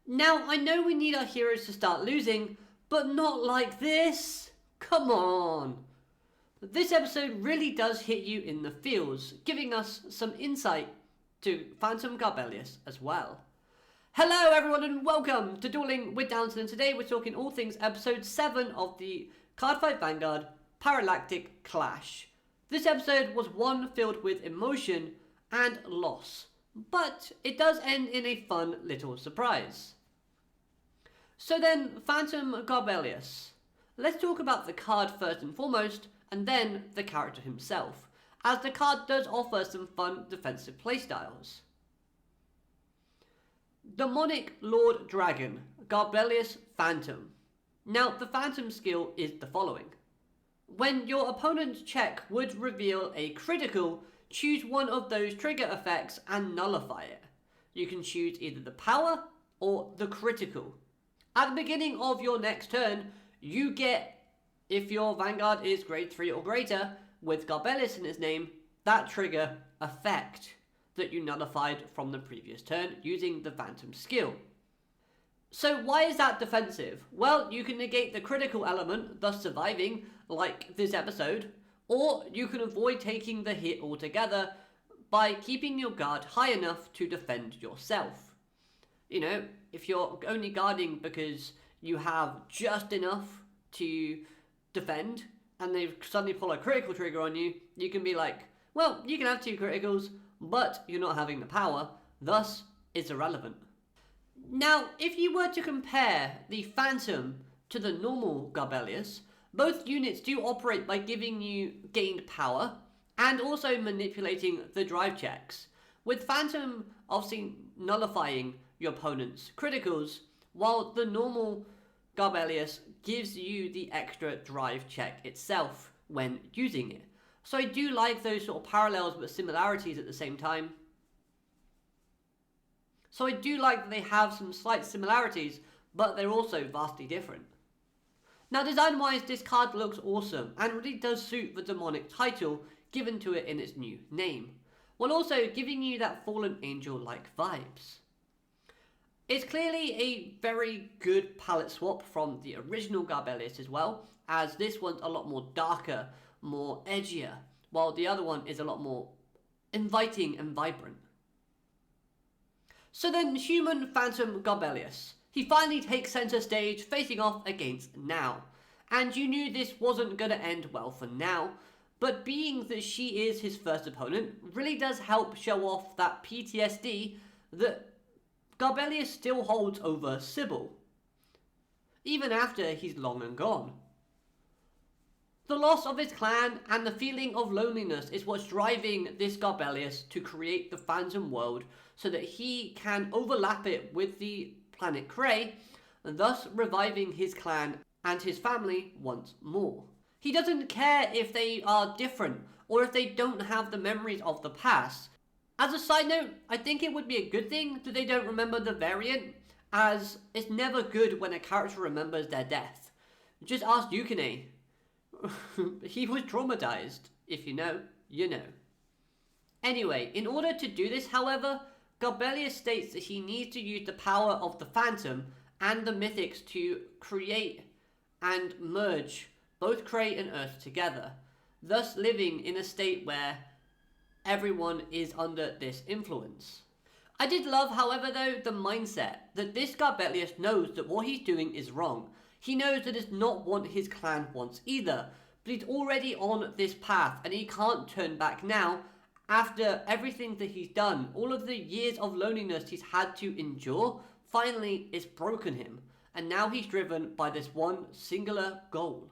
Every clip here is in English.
Now, I know we need our heroes to start losing, but not like this. Come on. This episode really does hit you in the feels, giving us some insight to Phantom Gabwelius as well. Hello everyone and welcome to Dueling with Downton, and today we're talking all things episode 7 of the Cardfight Vanguard Parallactic Clash. This episode was one filled with emotion and loss, but it does end in a fun little surprise. So then, Phantom Gabwelius. Let's talk about the card first and foremost, and then the character himself, as the card does offer some fun defensive playstyles. Demonic Lord Dragon, Gabwelius Phantom. Now, the Phantom skill is the following. When your opponent's check would reveal a critical, choose one of those trigger effects and nullify it. You can choose either the power or the critical. At the beginning of your next turn, you get, if your Vanguard is grade 3 or greater, with Gabwelius in his name, that trigger effect that you nullified from the previous turn using the Phantom skill. So why is that defensive? Well, you can negate the critical element, thus surviving, like this episode, or you can avoid taking the hit altogether by keeping your guard high enough to defend yourself. You know, if you're only guarding because you have just enough to defend, and they suddenly pull a critical trigger on you, you can be like, well, you can have 2 criticals, but you're not having the power, thus it's irrelevant. Now, if you were to compare the Phantom to the normal Gabwelius, both units do operate by giving you gained power, and also manipulating the drive checks, with Phantom obviously nullifying your opponent's criticals, while the normal Gabwelius gives you the extra drive check itself when using it. So I do like those sort of parallels but similarities at the same time. So I do like that they have some slight similarities, but they're also vastly different. Now, design-wise, this card looks awesome and really does suit the demonic title given to it in its new name, while also giving you that fallen angel-like vibes. It's clearly a very good palette swap from the original Gabwelius as well, as this one's a lot more darker, more edgier, while the other one is a lot more inviting and vibrant. So then, human Phantom Gabwelius. He finally takes center stage facing off against Now, and you knew this wasn't going to end well for Now, but being that she is his first opponent really does help show off that PTSD that Gabwelius still holds over Sybil, even after he's long and gone. The loss of his clan and the feeling of loneliness is what's driving this Gabwelius to create the Phantom world so that he can overlap it with the planet Cray, thus reviving his clan and his family once more. He doesn't care if they are different or if they don't have the memories of the past. As a side note, I think it would be a good thing that they don't remember the variant, as it's never good when a character remembers their death. Just ask Yukine. He was traumatized. If you know, you know. Anyway, in order to do this, however, Gabwelius states that he needs to use the power of the Phantom and the Mythics to create and merge both Cray and Earth together, thus living in a state where everyone is under this influence. I did love, however, though, the mindset that this Gabwelius knows that what he's doing is wrong. He knows that it's not what his clan wants either, but he's already on this path and he can't turn back now after everything that he's done. All of the years of loneliness he's had to endure, finally it's broken him, and now he's driven by this one singular goal.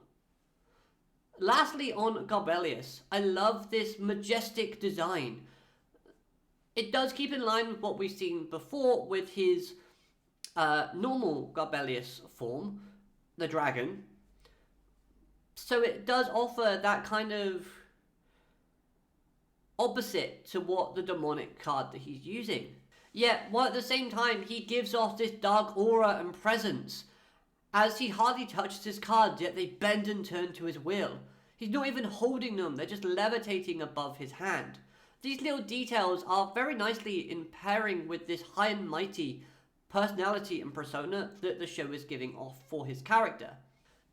Lastly, on Gabwelius, I love this majestic design. It does keep in line with what we've seen before with his normal Gabwelius form, the dragon. So it does offer that kind of opposite to what the demonic card that he's using. Yet, while at the same time he gives off this dark aura and presence, as he hardly touches his cards, yet they bend and turn to his will. He's not even holding them, they're just levitating above his hand. These little details are very nicely in pairing with this high and mighty personality and persona that the show is giving off for his character.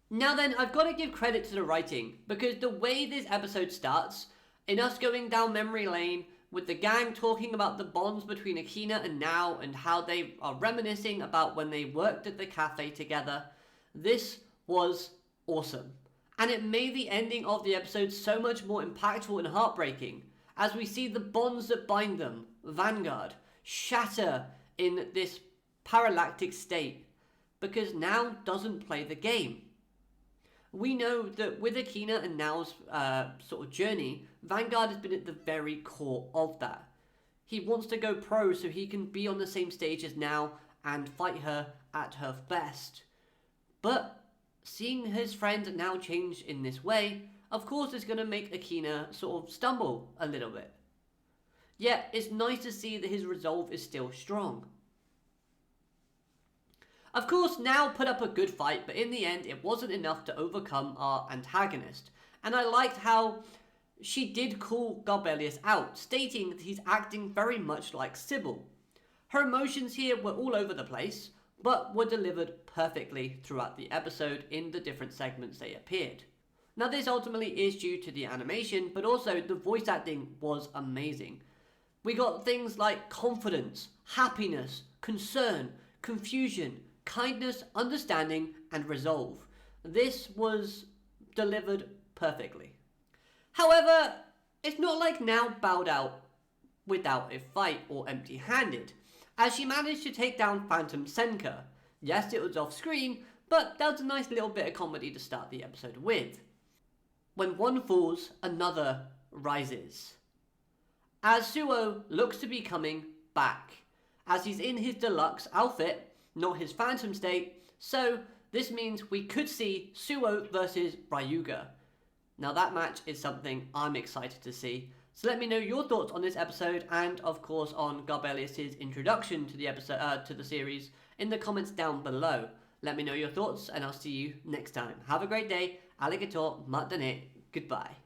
Now then, I've got to give credit to the writing, because the way this episode starts, in us going down memory lane, with the gang talking about the bonds between Akina and Now, and how they are reminiscing about when they worked at the cafe together, this was awesome. And it made the ending of the episode so much more impactful and heartbreaking, as we see the bonds that bind them, Vanguard, shatter in this parallactic state, because Now doesn't play the game. We know that with Akina and Nao's sort of journey, Vanguard has been at the very core of that. He wants to go pro so he can be on the same stage as Nao and fight her at her best. But seeing his friend Nao change in this way, of course is going to make Akina sort of stumble a little bit. Yet it's nice to see that his resolve is still strong. Of course, Now put up a good fight, but in the end it wasn't enough to overcome our antagonist. And I liked how she did call Gabwelius out, stating that he's acting very much like Sybil. Her emotions here were all over the place, but were delivered perfectly throughout the episode in the different segments they appeared. Now this ultimately is due to the animation, but also the voice acting was amazing. We got things like confidence, happiness, concern, confusion, kindness, understanding, and resolve. This was delivered perfectly. However, it's not like Now bowed out without a fight or empty-handed, as she managed to take down Phantom Senka. Yes, it was off screen, but that was a nice little bit of comedy to start the episode with. When one falls, another rises. As Suo looks to be coming back, as he's in his deluxe outfit, not his phantom state, so this means we could see Suo versus Ryuga. Now that match is something I'm excited to see, so let me know your thoughts on this episode and of course on Gabwelius' introduction to the episode to the series in the comments down below. Let me know your thoughts and I'll see you next time. Have a great day, alligator, matane, goodbye.